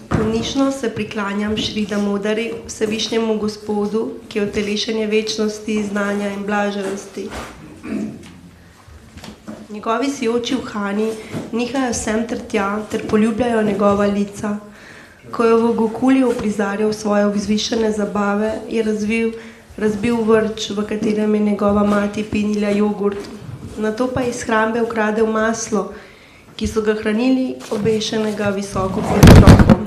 Ponižno se priklanjam Šri Damodari, vsevišnjemu Gospodu, ki je utelešenje večnosti, znanja in blaženosti. Njegovi sijoči uhani nihajo sem ter tja ter poljubljajo njegova lica. Ko je v Gokulju uprizarjal svoje vzvišene zabave, je razbil vrč, v katerem je njegova mati penila jogurt. Nato pa je iz hrambe ukradel maslo, ki so ga hranili obešenega visoko pred otrokom.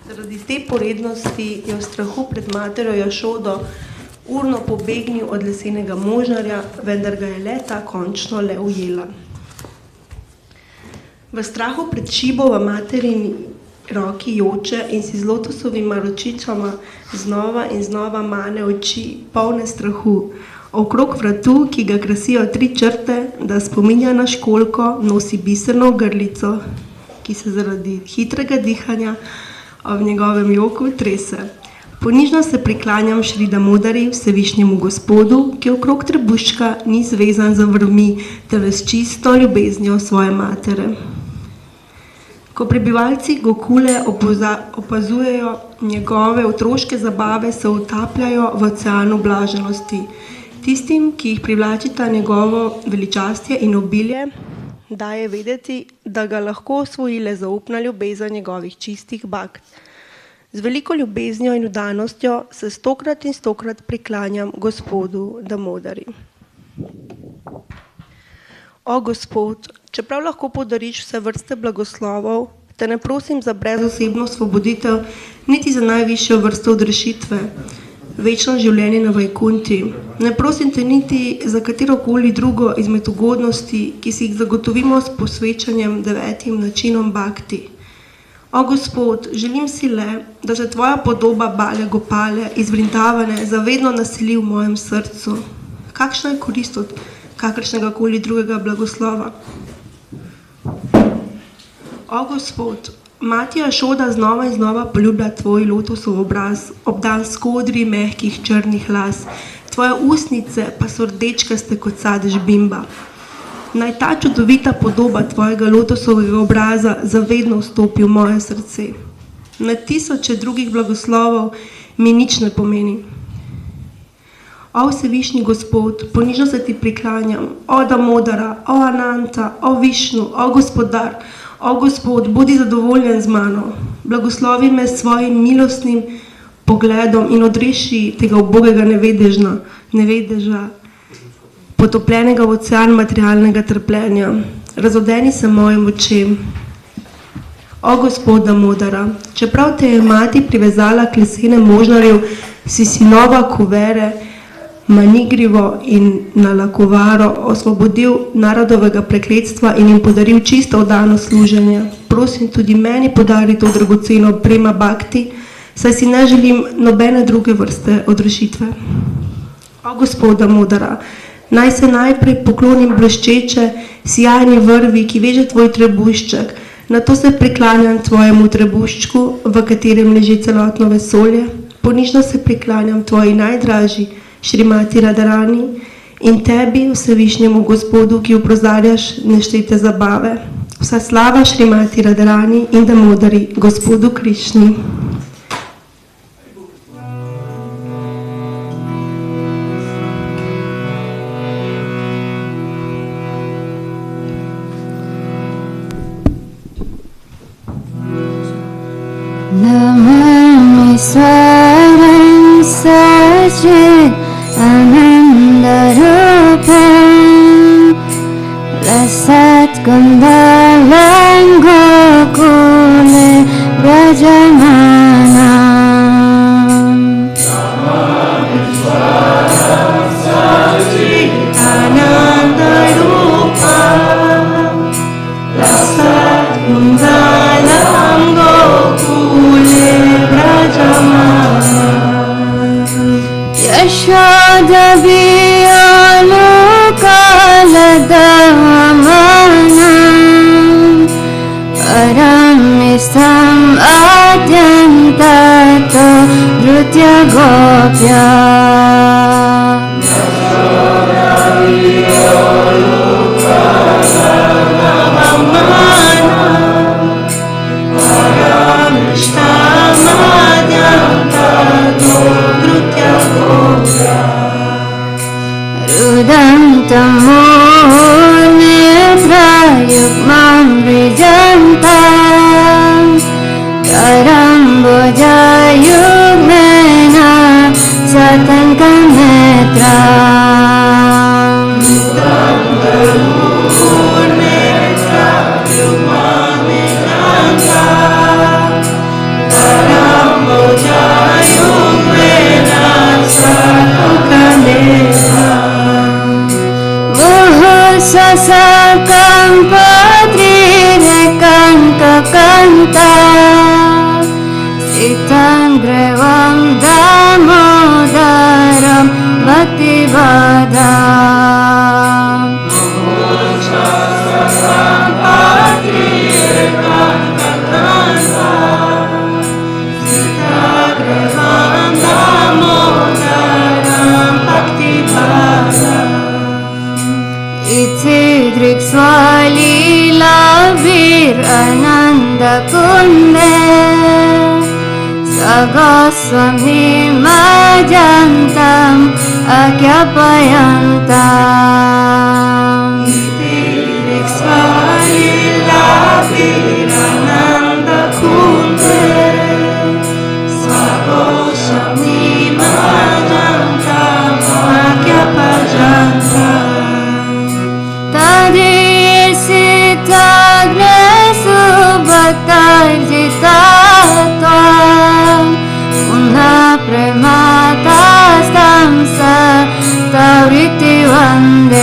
Zaradi te porednosti je v strahu pred materjo Jašodo urno pobegnil od lesenega možnarja, vendar ga je le ta končno le ujela. V strahu pred šibo v materini roki joče in si z lotosovima ročičama znova in znova mane oči, polne strahu. Okrog vratu, ki ga krasijo 3 črte, da spominja na školjko, nosi biserno ogrlico, ki se zaradi hitrega dihanja ob njegovem joku trese. Ponižno se priklanjam Šri Damodari, vsevišnjemu Gospodu, ki okrog trebuščka ni zvezan za vrvmi, ter s čisto ljubeznijo svoje matere. Ko prebivalci Gokule opazujejo njegove otroške zabave, se utapljajo v oceanu blaženosti. Tistim, ki jih privlačita njegovo veličastje in obilje, daje vedeti, da ga lahko osvoji le zaupna ljubezen njegovih čistih bhakt. Z veliko ljubeznijo in vdanostjo se 100krat in 100krat priklanjam Gospodu Damodari. O Gospod, čeprav lahko podariš vse vrste blagoslovov, te ne prosim za brezosebno svoboditev, niti za najvišjo vrsto odrešitve, večno življenje na Vajkunti. Ne prosim te niti za katerokoli drugo izmed ugodnosti, ki si jih zagotovimo s posvečanjem 9 načinom bhakti. O Gospod, želim si le, da se tvoja podoba Bale Gopale iz Vrindavane zavedno naseli v mojem srcu. Kakšna je korist od kakršnega koli drugega blagoslova? O Gospod, Mati Jašoda znova in znova poljublja tvoj lotosov obraz, obdan s kodri mehkih črnih las. Tvoje usnice pa so rdečkaste kot sadež bimba. Naj ta čudovita podoba tvojega lotosovega obraza zavedno vstopi v moje srce. Na tisoče drugih blagoslovov mi nič ne pomeni. O vsevišnji Gospod, ponižno se ti priklanjam, o Damodara, o Ananta, o Višnu, o Gospodar, o Gospod, bodi zadovoljen z mano, blagoslovi me s svojim milostnim pogledom in odreši tega ubogega nevedeža, potopljenega v ocean materialnega trpljenja. Razodeni se mojim očem. O Gospod Damodara, čeprav te je mati privezala k lesenem možnarju, si sinova Kuvere, Manigrivo in Nalakovaro osvobodil narodovega prekletstva in jim podaril čisto oddano služenje. Prosim, tudi meni podari to dragoceno prema bhakti, saj si ne želim nobene druge vrste odrešitve. O Gospoda Modara, naj se najprej poklonim bleščeče, sijajni vrvi, ki veže tvoj trebušček, nato se priklanjam tvojemu trebuščku, v katerem leži celotno vesolje, ponižno se priklanjam tvoji najdražji, Šrimati Radharani, in tebi, vsevišnjemu Gospodu, ki uprozarjaš neštete zabave. Vsa slava Šrimati Radharani in Damodari, Gospodu Krišni. Namami Swaram Sachit Anandarupam Lasat Kundalam Gokule Brajamanam Namami Swaram Sachit Anandarupam Lasat Kundalam Gokule Brajamanam Yashoda Viyalukaladamanam Paramistam Adyantato Drutya Gopya Yashoda Viyalukaladamanam Paramistam Adyantato Drutya Gopya Rudantamone prayukmam vijantam Karambojayugmena satankanetram Rudantamone prayukmam vijantam Karambojayugmena satankanetram Sasakam patrirekam kakanta Sitam grevam damodaram bhakti-vadam Sasakam patrirekam kakanta Sitam grevam damodaram bhakti-vadam Itidrik swalila vir ananda kunde Sagoswami majantam akyapayantam Itidrik swalila vir ananda kunde Sagoswami majantam akyapayantam Tadisitagne subhaktarjitatam Una prematastam sa tavriti vande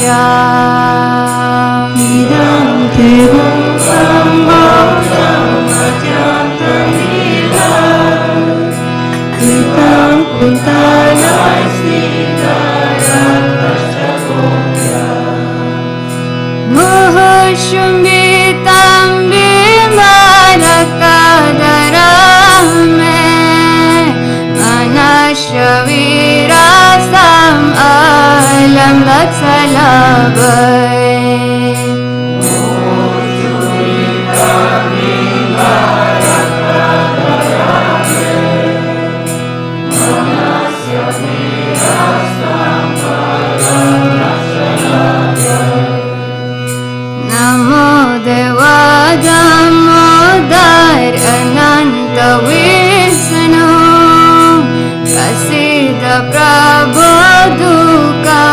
Pravecha Idam Devam Sambodham Adyantam Nila Kritam Kuntanai Snitaram Rashtrakotra Muhushumbitam Vimarakadarame Manashavirasam Alam Vatsalabhay Namo Deva Damodar Ananta Vishnu Prasida Prabhu Duka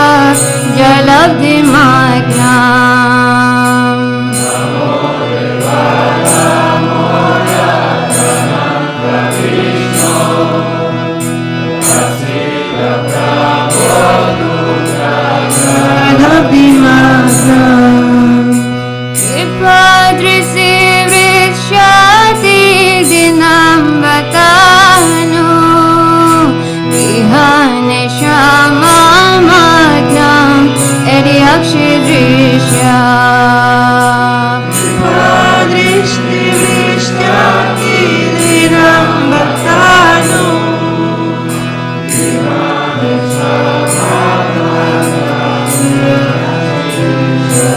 Jalabdi Magnam Namo Deva Damodar Ananta Vishnu Prasida Prabhu Duka Jalabdi Magnam Padrisi vrikshati dinam vatanu Vihane shama magnam eryakshidrisha Padrisi vrikshati dinam vatanu Vihane shama magnam eryakshidrisha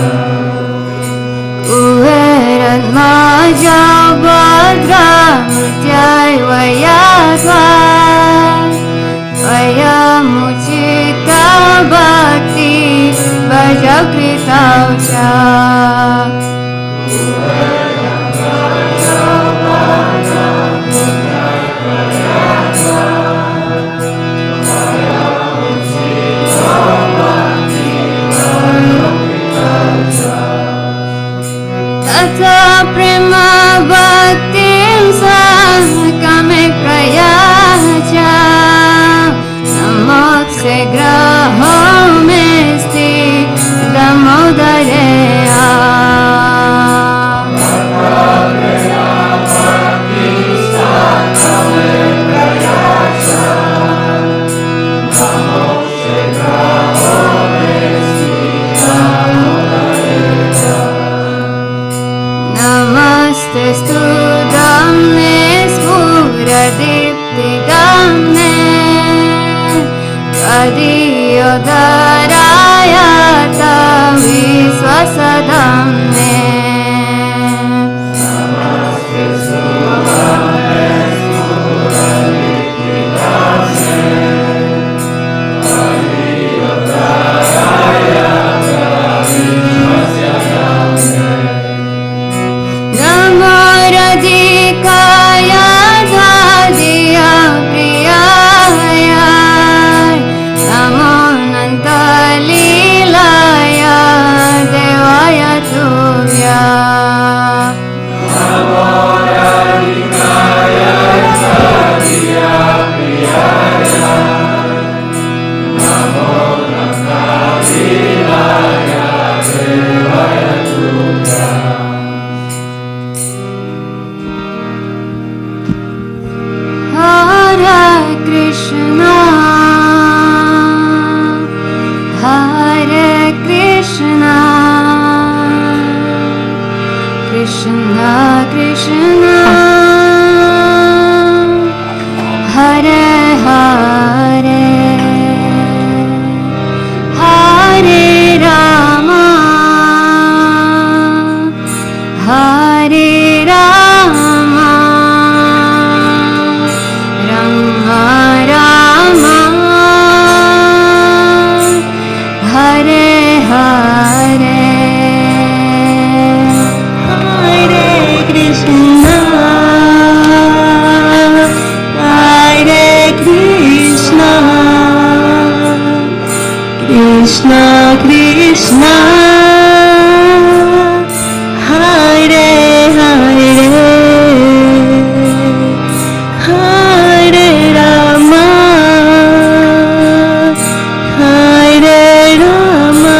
Uverat maja badra mrityai vayadva Vayamuchita bhakti vajakrita Uverat maja badra mrityai vayadva Vayamuchita bhakti vajakrita Tata prema bhaktim sakame prayacha Namokse graho mesti damodareya Tata prema bhaktim sakame prayacha Namokse graho mesti damodareya Namaste studamne spuradipti gamne Adiyodarayata visvasadamne Namaste studamne spuradipti gamne Adiyodarayata visvasadamne Namaradikaya dhadiya priyaya Namo Nandalilaya devaya tubhya Namaradikaya dhadiya priyaya Namo Nandalilaya devaya tubhya Hare Krishna, Hare Krishna, Krishna Krishna, Hare Hare, Hare Rama, Hare Rama, Rama Rama, Hare Hare, Hare Krishna, Hare Krishna, Krishna Krishna, Hare Hare, Hare Rama, Hare Rama,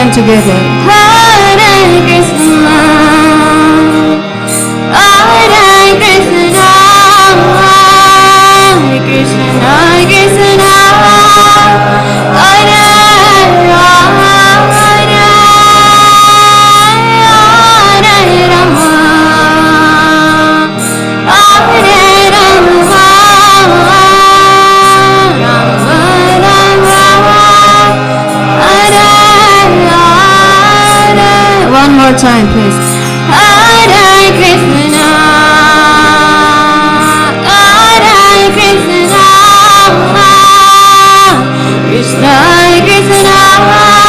chant together. Hare Krishna, Hare Krishna, Hare Krishna, Krishna, Hare Rama, Hare Rama, Hare Rama, one more time, please. Hare Krishna, Hare Krishna, Krishna Krishna, Hare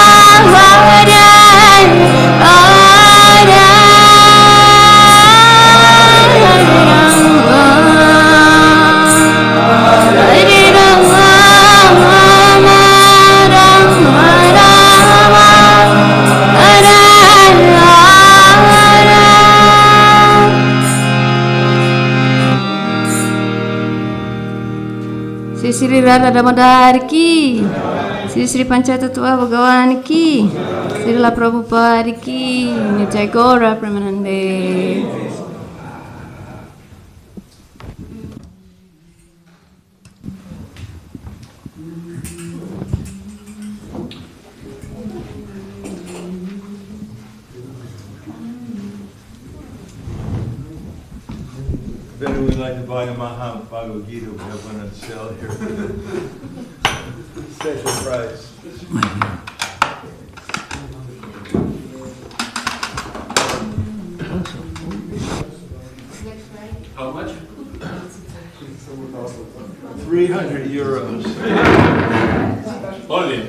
Sri Radha Damodar ki, Sri Panchatattva Bhagavan ki, Srila Prabhupada ki, Nitai Gaura Premanande. If anyone would like to buy a Bhagavad-Gita, we have one on sale here. Special price. How much? 300 euros. Only.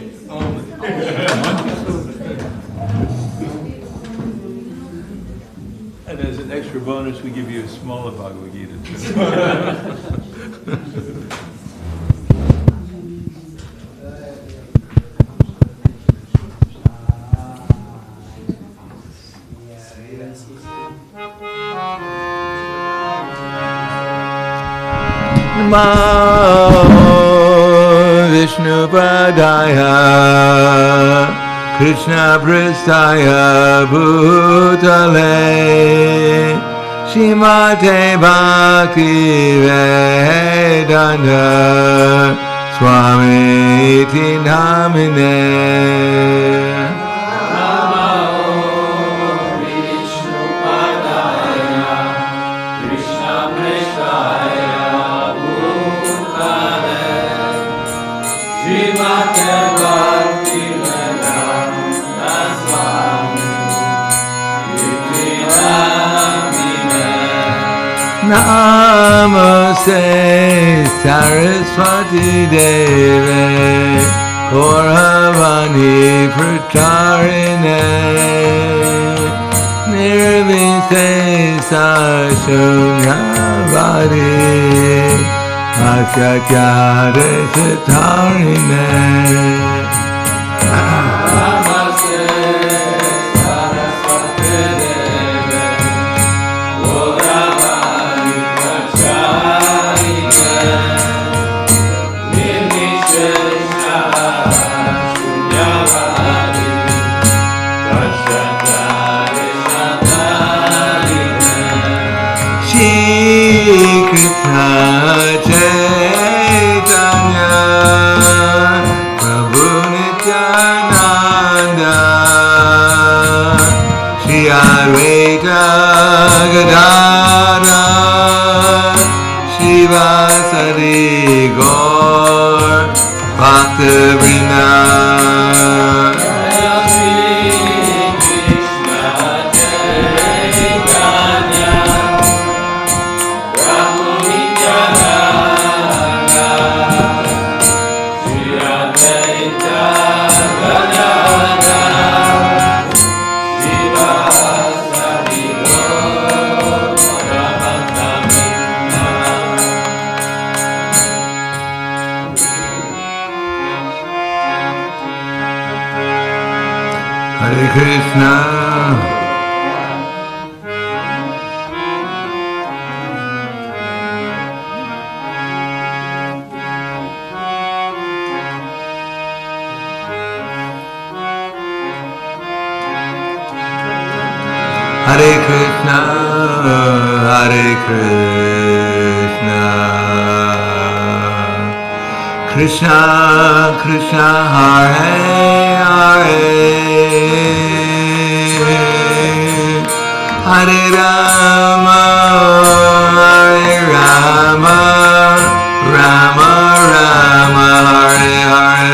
And as an extra bonus, we give you a smaller Bhagavad Gita too. Namo Vishnu Padaya Krishna Pristaya Bhutale Shrimate Bhakti Vedanta Swami Iti Namine. Namaste Saraswati Deve Gauravani Pratarine Nirvisesa Shunyavadi Achakyade Satarine. Shivasari Gaur Bhakta-vrinda. Hare Krishna. Hare Krishna, Hare Krishna, Krishna Krishna, Hare Hare, Hare Rama, Hare Rama, Rama Rama, Hare Hare.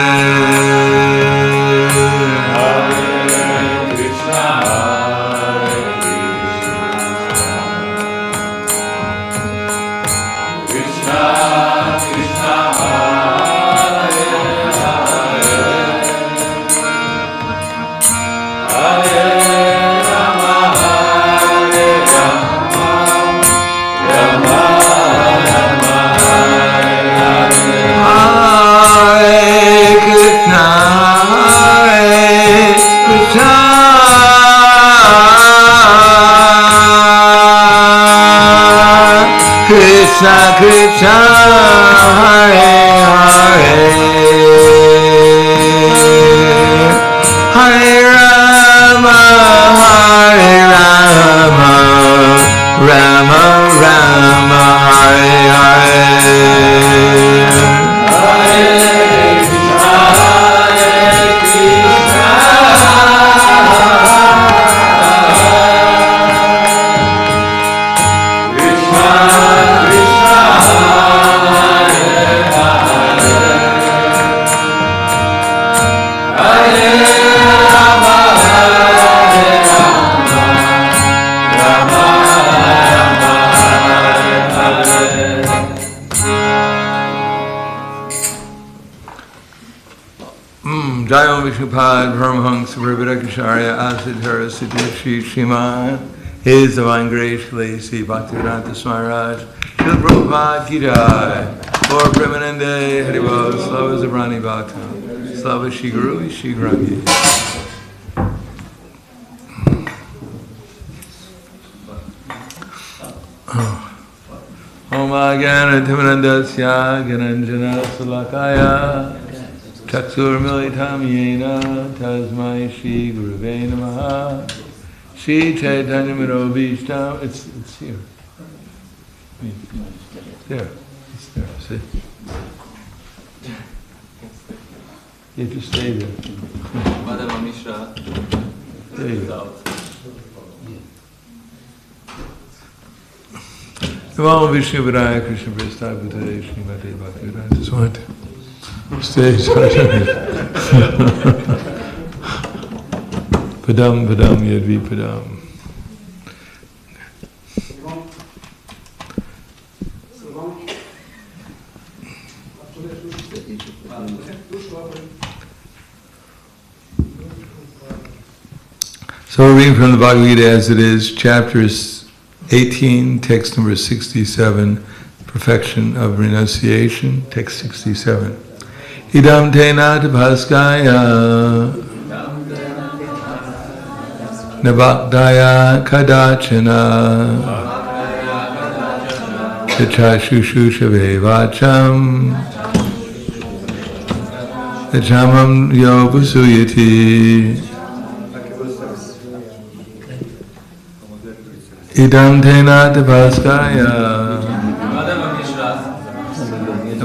Krishna Krishna, Hare Hare, Hare Rama, Hare Rama, Rama Rama, Hare Hare. Jayo Vishnupad Paramahansa Parabhidakacharya Asadhara Siddhi Shriman, His Divine Grace Sri Bhakti-Vedanta Swami Maharaj, Srila Prabhupada Ki Jai, Lord Premanande Haribol, Slava Zabrani Bhakta, Slava Shri Guru Shri Grangi. Om Agana Timanandasya Gananjana Salakaya Chaksur Militam Yena Tasmai Shri Gurave Namaha Shri Chaitanya Manobhishtam. It's here. There. It's there. See? You have to stay there. Madam Amisha. There you go. Namo Vishnu Vidaya Krishna Prestha Bhutale Srimati Bhakti-Vedanta Swami. Stage. Padam padam yadvi padam. So we're reading from the Bhagavad Gita as it is, chapters 18, text number 67, perfection of renunciation, text 67. Idam te nat bhaskaya nabhakdaya kadachana chachushushave vacham chamam yopasuyati idam te nat bhaskaya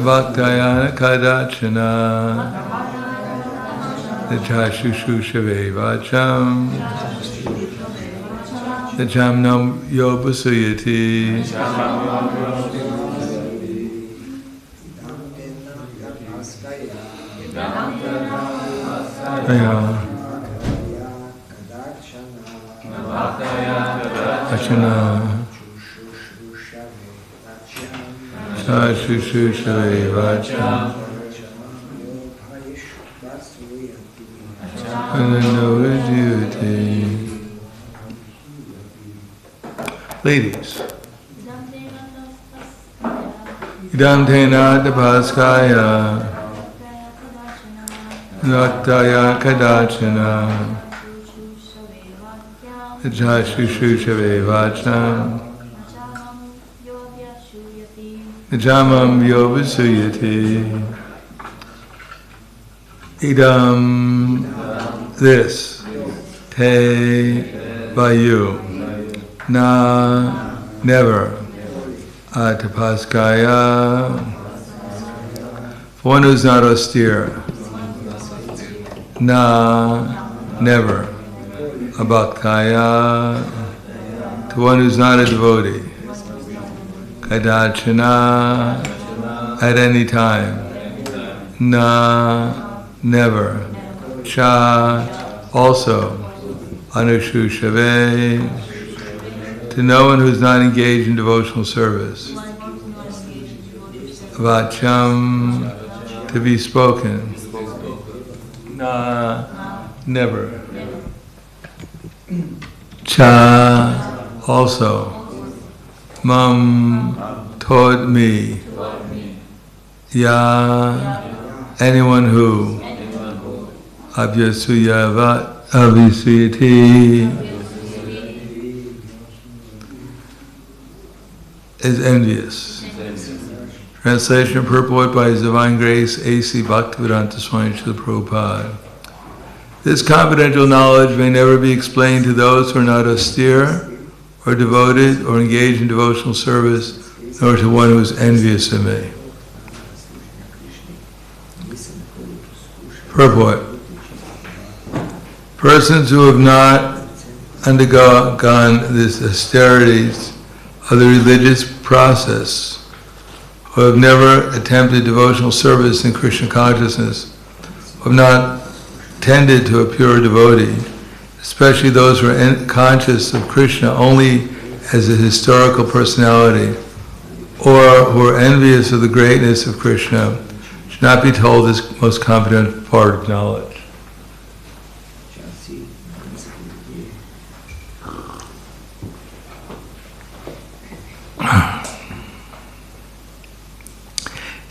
Bhaktaya kadachana Chashushushave vacham Chamnam yopasuyati Chashushushave vacham Ladies, idam te nat bhaskaya naktaya kadachana chashushushave vacham jamam yopasuyati idam this te by you Na, never. Atapaskaya, for one who's not austere. Na, never. Abhakaya, to one who's not a devotee. Kadachana, at any time. Na, never. Cha, also. Anushushave, to no one who's not engaged in devotional service. Vacham, to be spoken. Na, never. Cha, also. Mam, toward me. Ya, anyone who. Abhyasuyavat, abhisuyati, is envious. Translation and purport by His Divine Grace, A.C. Bhakti-Vedanta Swami Srila Prabhupada. This confidential knowledge may never be explained to those who are not austere, or devoted, or engaged in devotional service, nor to one who is envious of me. Purport. Persons who have not undergone this austerities of the religious process, who have never attempted devotional service in Krishna consciousness, who have not tended to a pure devotee, especially those who are conscious of Krishna only as a historical personality, or who are envious of the greatness of Krishna, should not be told this most confident part of knowledge.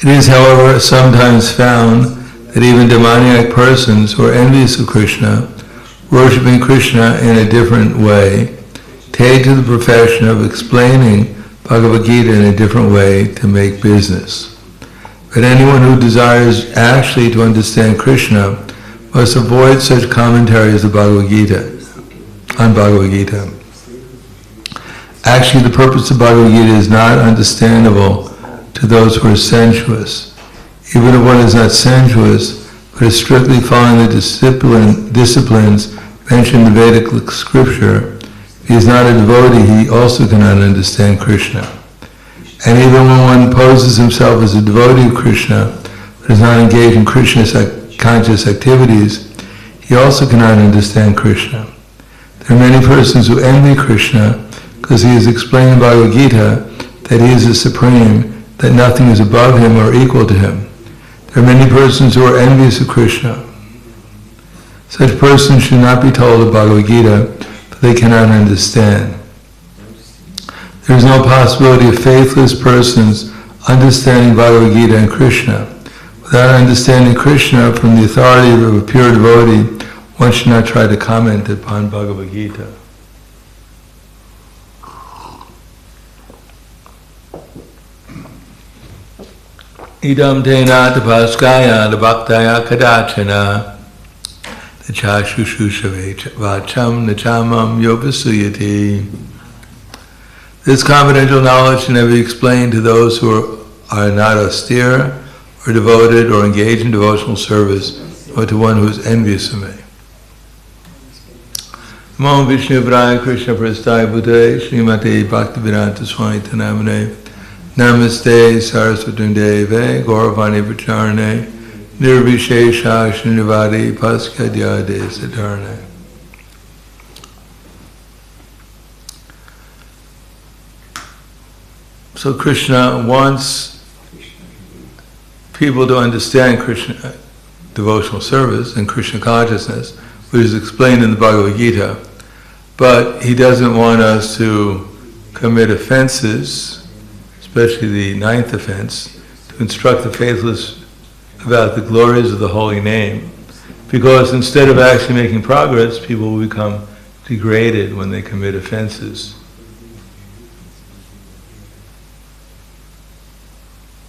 It is, however, sometimes found that even demoniac persons who are envious of Krishna, worshipping Krishna in a different way, take to the profession of explaining Bhagavad Gita in a different way to make business. But anyone who desires actually to understand Krishna must avoid such commentaries of Bhagavad Gita, on Bhagavad Gita. Actually, the purpose of Bhagavad Gita is not understandable to those who are sensuous. Even if one is not sensuous, but is strictly following the disciplines mentioned in the Vedic scripture, if he is not a devotee, he also cannot understand Krishna. And even when one poses himself as a devotee of Krishna, but is not engaged in Krishna's conscious activities, he also cannot understand Krishna. There are many persons who envy Krishna because he is explaining in Bhagavad Gita that he is the supreme, that nothing is above him or equal to him. There are many persons who are envious of Krishna. Such persons should not be told of Bhagavad Gita, for they cannot understand. There is no possibility of faithless persons understanding Bhagavad Gita and Krishna. Without understanding Krishna from the authority of a pure devotee, one should not try to comment upon Bhagavad Gita. Idam tena tapaskaya bhaktaya kadachana nachashushushaveh vacham nachamam yopasuyati. This confidential knowledge should never be explained to those who are not austere, or devoted, or engaged in devotional service, or to one who is envious of me. Namo Vishnu Praya Krishna Prasthaya Bhutale Srimate Bhakti-Vedanta Swami Tanamane Namaste Saraswati Deve Gauravani Vacharane Nirvishesha Srinivadi Paskadyade Satarane. So Krishna wants people to understand Krishna devotional service and Krishna consciousness, which is explained in the Bhagavad Gita, but he doesn't want us to commit offenses, especially the ninth offense, to instruct the faithless about the glories of the holy name, because instead of actually making progress, people will become degraded when they commit offenses.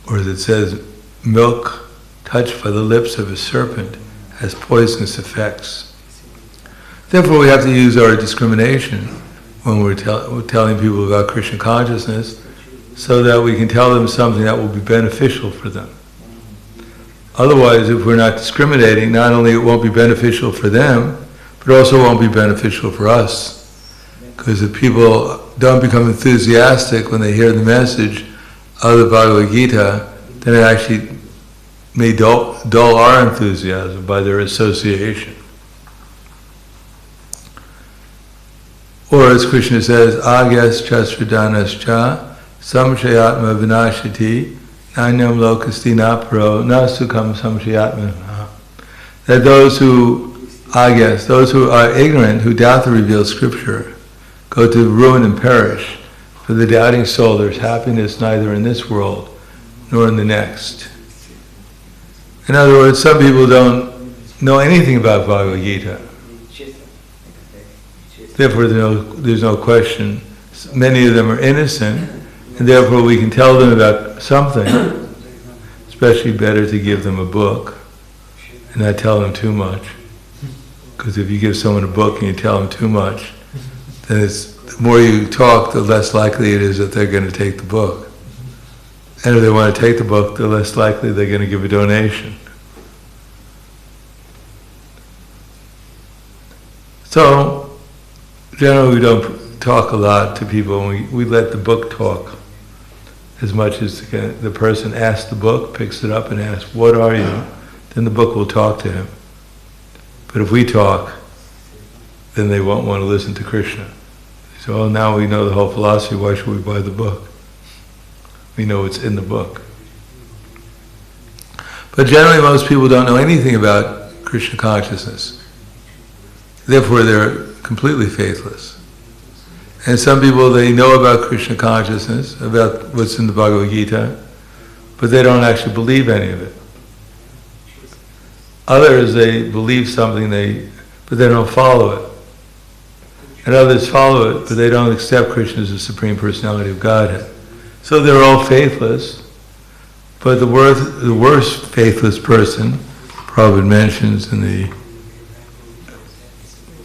Or as it says, milk touched by the lips of a serpent has poisonous effects. Therefore we have to use our discrimination. when we're telling people about Krishna consciousness, so that we can tell them something that will be beneficial for them. Otherwise, if we're not discriminating, not only it won't be beneficial for them, but also won't be beneficial for us. Because if people don't become enthusiastic when they hear the message of the Bhagavad Gita, then it actually may dull our enthusiasm by their association. Or as Krishna says, agyas chasradanascha samshayatma vinashati nanyam lokasti naparo nasukam samshayatma. That those who are ignorant, who doubt the revealed scripture, go to ruin and perish. For the doubting soul, there's happiness neither in this world nor in the next. In other words, some people don't know anything about Bhagavad Gita. Therefore, there's no question. Many of them are innocent, and therefore we can tell them about something. Especially better to give them a book and not tell them too much. Because if you give someone a book and you tell them too much, then the more you talk, the less likely it is that they're going to take the book. And if they want to take the book, the less likely they're going to give a donation. So, generally we don't talk a lot to people, and we let the book talk as much as the person asks the book, picks it up and asks, what are you? Then the book will talk to him. But if we talk, then they won't want to listen to Krishna. So, oh, now we know the whole philosophy, why should we buy the book? We know it's in the book. But generally most people don't know anything about Krishna consciousness. Therefore they're completely faithless. And some people, they know about Krishna consciousness, about what's in the Bhagavad Gita, but they don't actually believe any of it. Others, they believe something, but they don't follow it. And others follow it, but they don't accept Krishna as the Supreme Personality of Godhead. So they're all faithless, but the worst faithless person, Prabhupada mentions in the,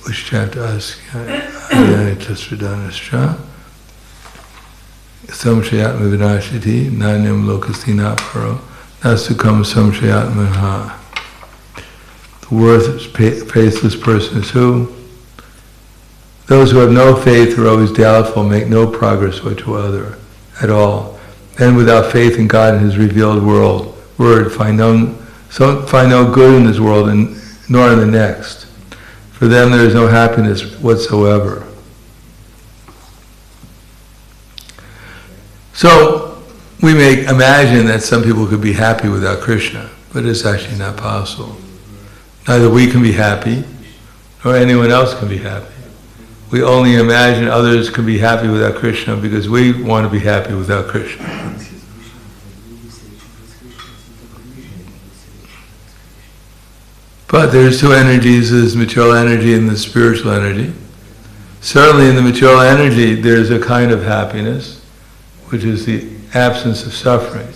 which chapter? Samshayatma vinashati nanyam lokasti naparo nasukam samshayatma. The worst faithless person is who? Those who have no faith are always doubtful, make no progress whatsoever at all, and without faith in God and His revealed word, find no good in this world nor in the next. For them there is no happiness whatsoever. So we may imagine that some people could be happy without Krishna, but it's actually not possible. Neither we can be happy, nor anyone else can be happy. We only imagine others can be happy without Krishna because we want to be happy without Krishna. But there's two energies, there's material energy and the spiritual energy. Certainly in the material energy there's a kind of happiness, which is the absence of suffering.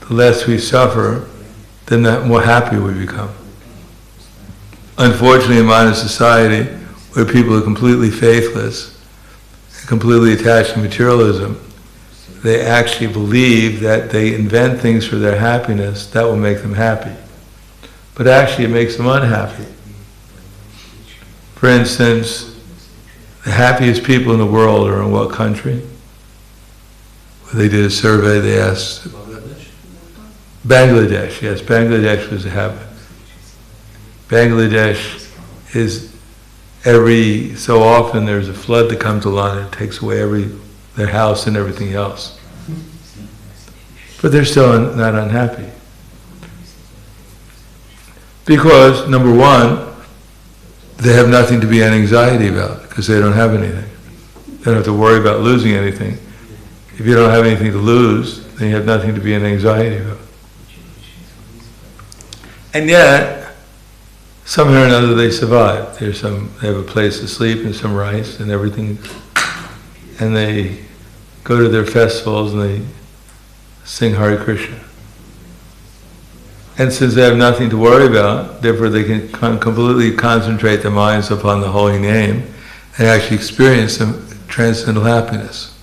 The less we suffer, then the more happy we become. Unfortunately in modern society, where people are completely faithless, completely attached to materialism, they actually believe that they invent things for their happiness that will make them happy. But actually it makes them unhappy. For instance, the happiest people in the world are in what country? Well, they did a survey, they asked... Bangladesh, yes, Bangladesh was happy. Bangladesh is... Every so often there's a flood that comes along and takes away their house and everything else. But they're still not unhappy. Because, number one, they have nothing to be in anxiety about because they don't have anything. They don't have to worry about losing anything. If you don't have anything to lose, then you have nothing to be in anxiety about. And yet, somehow or another they survive. They have a place to sleep and some rice and everything. And they go to their festivals and they sing Hare Krishna. And since they have nothing to worry about, therefore they can completely concentrate their minds upon the holy name and actually experience some transcendental happiness.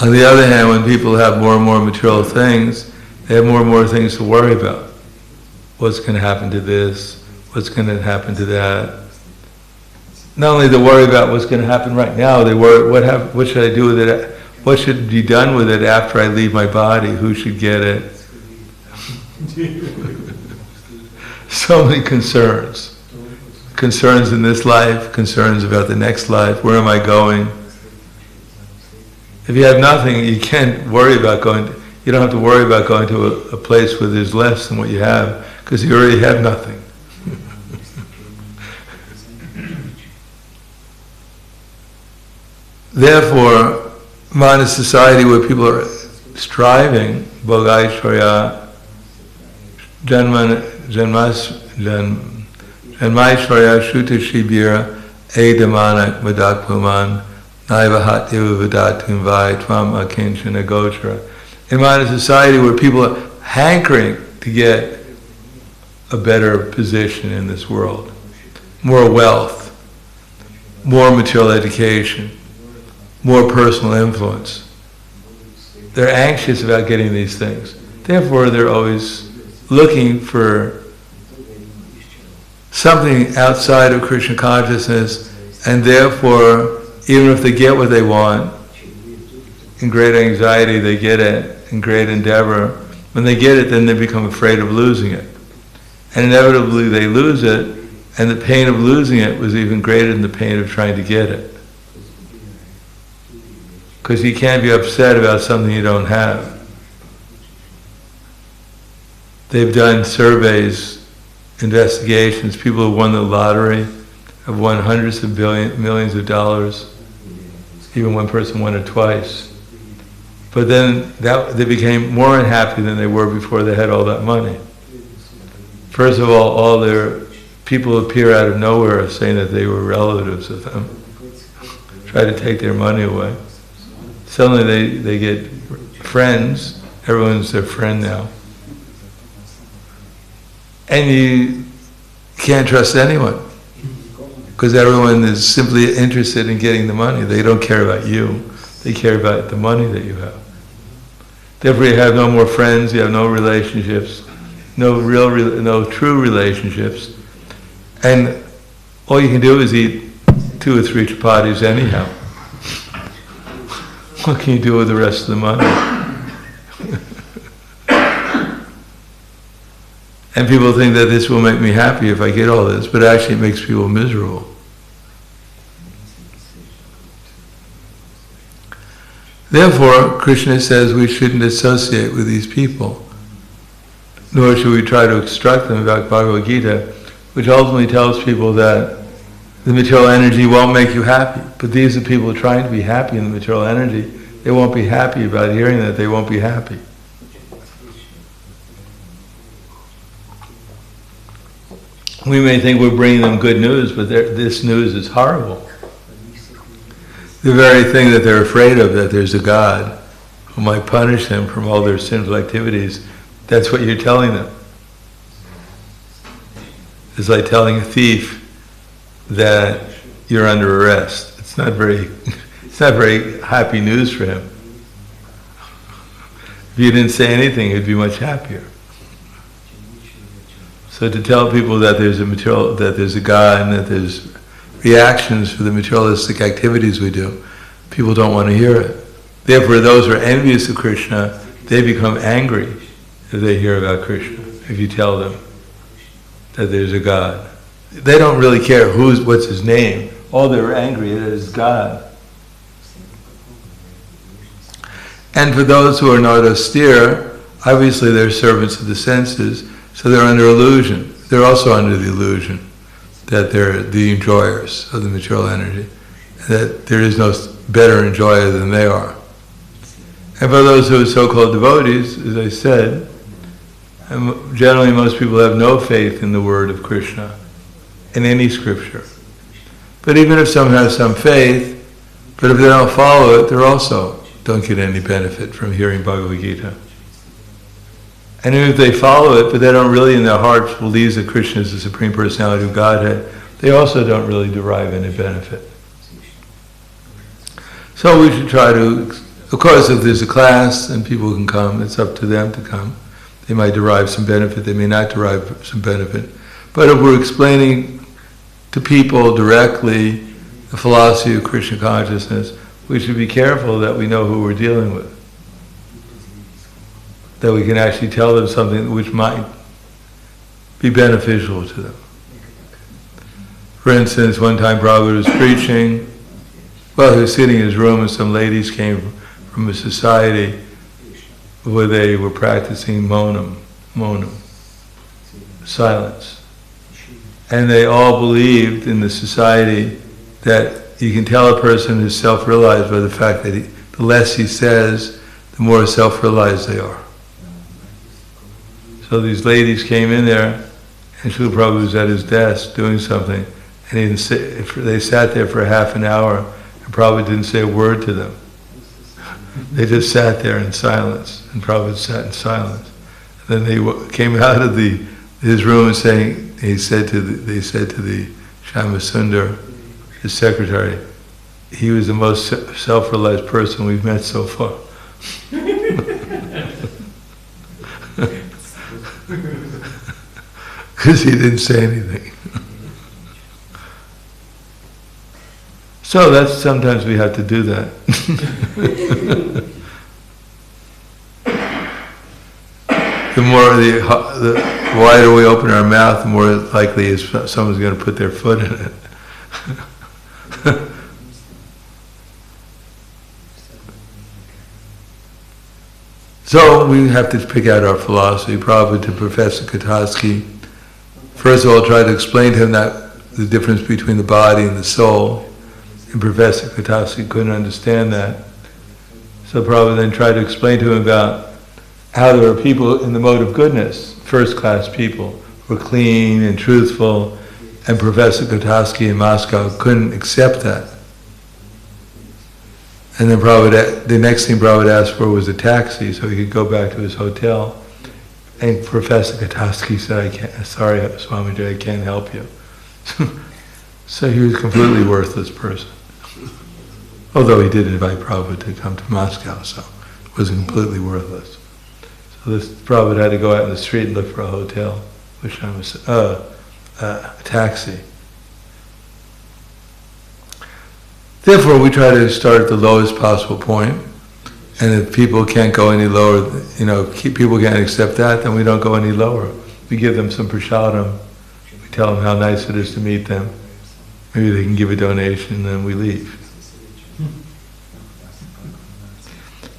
On the other hand, when people have more and more material things, they have more and more things to worry about. What's going to happen to this? What's going to happen to that? Not only they worry about what's going to happen right now, they worry, what should I do with it? What should be done with it after I leave my body? Who should get it? So many concerns. Concerns in this life, concerns about the next life. Where am I going? If you have nothing, you can't worry about you don't have to worry about going to a place where there's less than what you have, because you already have nothing. Therefore, in a society where people are striving, Bhogaishwarya, Janmaishwarya, Shuta Shibira, Edamanak, Madakpuman, Naiva Hatya Vidatum Vai, Tvam Akinchana Gochara. In a society where people are hankering to get a better position in this world, more wealth, more material education, more personal influence. They're anxious about getting these things. Therefore, they're always looking for something outside of Krishna consciousness, and therefore, even if they get what they want, in great anxiety they get it, in great endeavor. When they get it, then they become afraid of losing it. And inevitably they lose it, and the pain of losing it was even greater than the pain of trying to get it. Because you can't be upset about something you don't have. They've done surveys, investigations. People who won the lottery have won hundreds of millions of dollars. Even one person won it twice. But then they became more unhappy than they were before they had all that money. First of all their people appear out of nowhere saying that they were relatives of them. Try to take their money away. Suddenly they get friends. Everyone's their friend now. And you can't trust anyone, because everyone is simply interested in getting the money. They don't care about you. They care about the money that you have. Therefore, you have no more friends. You have no relationships, no true relationships, and all you can do is eat 2 or 3 chapatis anyhow. What can you do with the rest of the money? And people think that this will make me happy if I get all this, but actually it makes people miserable. Therefore, Krishna says we shouldn't associate with these people, nor should we try to instruct them about Bhagavad Gita, which ultimately tells people that the material energy won't make you happy. But these are people trying to be happy in the material energy. They won't be happy about hearing that. They won't be happy. We may think we're bringing them good news, but this news is horrible. The very thing that they're afraid of, that there's a God who might punish them from all their sinful activities, that's what you're telling them. It's like telling a thief that you're under arrest. It's not very happy news for him. If you didn't say anything, he'd be much happier. So to tell people that there's a God and that there's reactions for the materialistic activities we do, people don't want to hear it. Therefore, those who are envious of Krishna, they become angry if they hear about Krishna, if you tell them that there's a God. They don't really care what's his name. All they're angry at is God. And for those who are not austere, obviously they're servants of the senses, so they're under illusion. They're also under the illusion that they're the enjoyers of the material energy, that there is no better enjoyer than they are. And for those who are so-called devotees, as I said, generally most people have no faith in the word of Krishna, in any scripture. But even if some have some faith, but if they don't follow it, they also don't get any benefit from hearing Bhagavad Gita. And even if they follow it, but they don't really in their hearts believe that Krishna is the Supreme Personality of Godhead, they also don't really derive any benefit. So we should try to, of course, if there's a class and people can come, it's up to them to come. They might derive some benefit, they may not derive some benefit. But if we're explaining to people directly the philosophy of Krishna consciousness, we should be careful that we know who we're dealing with. That we can actually tell them something which might be beneficial to them. For instance, one time Prabhupada was preaching, well, he was sitting in his room and some ladies came from a society where they were practicing monam, silence. And they all believed in the society that you can tell a person is self-realized by the fact that the less he says, the more self-realized they are. So these ladies came in there, and Srila Prabhupada was at his desk doing something, and they sat there for half an hour, and Prabhupada didn't say a word to them. They just sat there in silence, and Prabhupada sat in silence. And then they came out of his room and they said to the Shamasundar, his secretary, he was the most self-realized person we've met so far. Because he didn't say anything. So sometimes we have to do that. The wider we open our mouth, the more likely is someone's going to put their foot in it. So we have to pick out our philosophy. Prabhupada to Professor Kataski, first of all, try to explain to him that the difference between the body and the soul. And Professor Kataski couldn't understand that. So Prabhupada then tried to explain to him about how there are people in the mode of goodness, first-class people, who are clean and truthful, and Professor Kataski in Moscow couldn't accept that. And then the next thing Prabhupada asked for was a taxi so he could go back to his hotel. And Professor Kataski said, sorry, Swamiji, I can't help you. So he was a completely worthless person. Although he did invite Prabhupada to come to Moscow, so it wasn't completely worthless. So Prabhupada had to go out in the street and look for a hotel, which was a taxi. Therefore, we try to start at the lowest possible point, and if people can't go any lower, people can't accept that, then we don't go any lower. We give them some prasadam, we tell them how nice it is to meet them, maybe they can give a donation, and then we leave.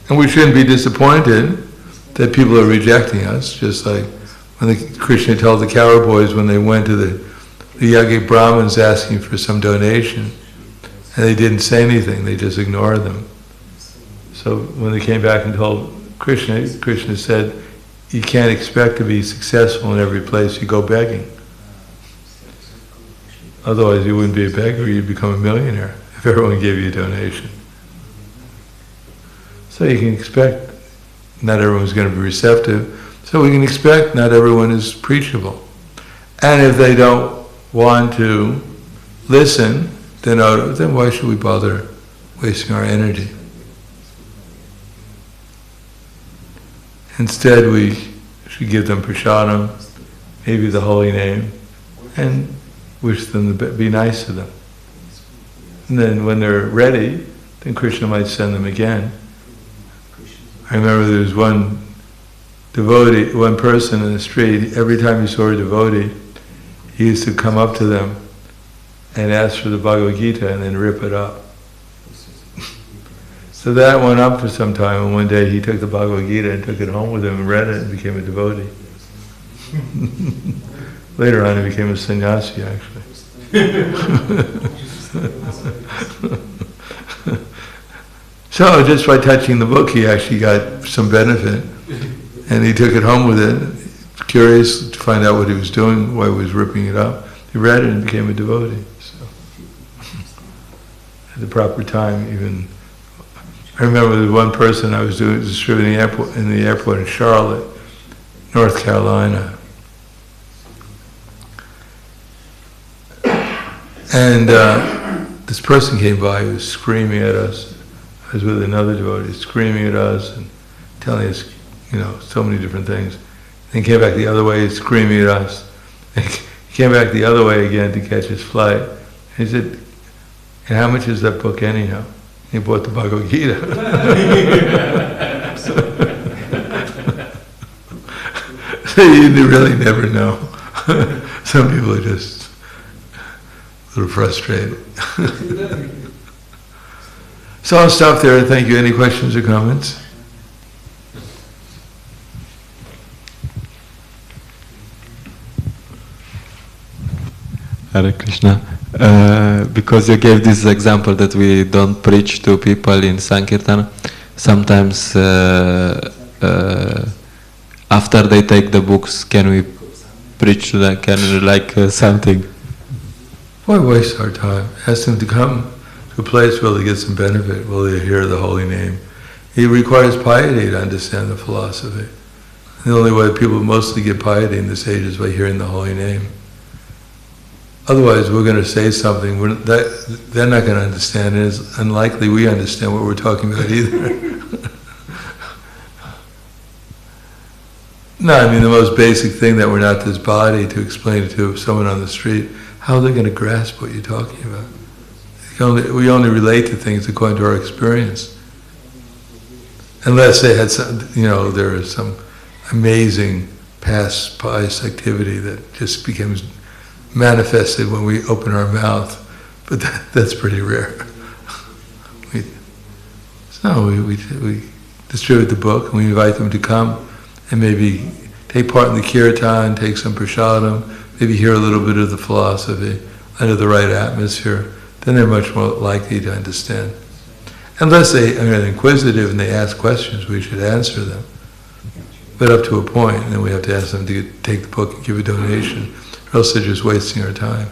And we shouldn't be disappointed that people are rejecting us, just like when Krishna told the cowboys when they went to the Yagi Brahmins asking for some donation, and they didn't say anything, they just ignored them. So when they came back and told Krishna, Krishna said, you can't expect to be successful in every place you go begging. Otherwise you wouldn't be a beggar, you'd become a millionaire if everyone gave you a donation. So you can expect not everyone's going to be receptive, so we can expect not everyone is preachable. And if they don't want to listen, then why should we bother wasting our energy? Instead, we should give them prasadam, maybe the holy name, and wish them to be nice to them. And then when they're ready, then Krishna might send them again. I remember there was one devotee, one person in the street, every time he saw a devotee, he used to come up to them and ask for the Bhagavad Gita and then rip it up. So that went up for some time, and one day he took the Bhagavad Gita and took it home with him and read it and became a devotee. Later on he became a sannyasi, actually. So just by touching the book he actually got some benefit, and he took it home with it, curious to find out what he was doing, why he was ripping it up. He read it and became a devotee. So at the proper time, even I remember there was one person I was distributing in the airport in Charlotte, North Carolina, and this person came by who was screaming at us I was with another devotee screaming at us and telling us, so many different things. Then came back the other way, screaming at us. And he came back the other way again to catch his flight. And he said, "And how much is that book anyhow?" He bought the Bhagavad Gita. So you really never know. Some people are just a little frustrated. So I'll stop there. Thank you. Any questions or comments? Hare Krishna. Because you gave this example that we don't preach to people in Sankirtan, sometimes after they take the books, can we preach to them, something? Why waste our time? Ask them to come to a place where they get some benefit, where they hear the holy name. It requires piety to understand the philosophy. The only way people mostly get piety in this age is by hearing the holy name. Otherwise, we're going to say something they're not going to understand, and it's unlikely we understand what we're talking about either. No, I mean the most basic thing that we're not this body to explain it to someone on the street, how are they going to grasp what you're talking about? We only relate to things according to our experience. Unless they had some, there is some amazing past pious activity that just becomes manifested when we open our mouth, but that's pretty rare. We distribute the book and we invite them to come and maybe take part in the kirtan, take some prasadam, maybe hear a little bit of the philosophy under the right atmosphere. Then they're much more likely to understand. Unless they are inquisitive and they ask questions, we should answer them. But up to a point, and then we have to ask them to take the book and give a donation, or else they're just wasting our time.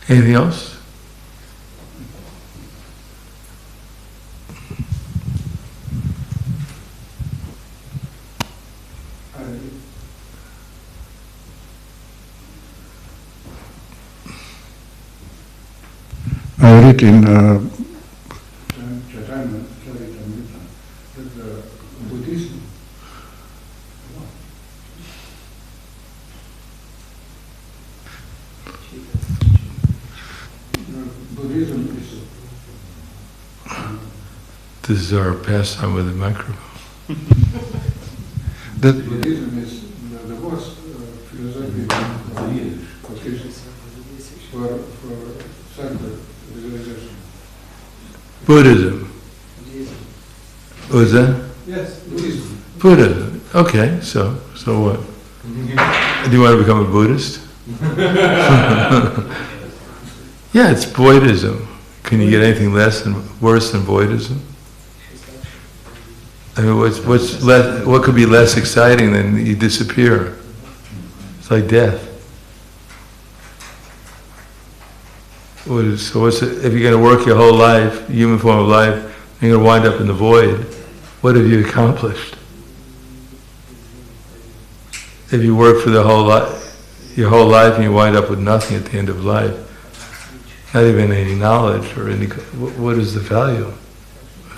Anything else? I read in that Buddhism is... This is our pastime with the microphone. Buddhism is the worst philosophy for central visualization. Buddhism. What is that? Yes, Buddhism. Buddhism. Okay, so what? Do you want to become a Buddhist? Yeah, it's Buddhism. Can you get anything worse than Buddhism? I mean, what could be less exciting than you disappear? It's like death. If you're going to work your whole life, human form of life, and you're going to wind up in the void, what have you accomplished? If you work for your whole life and you wind up with nothing at the end of life, not even any knowledge or any, what is the value of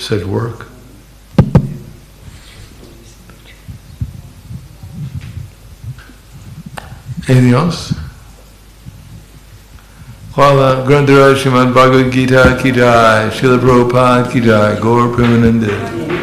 such work? Anything else? Wala Grandhara Srimad-Bhagavatam Ki Jai, Srila Prabhupada Ki Jai, Gaur Premanande.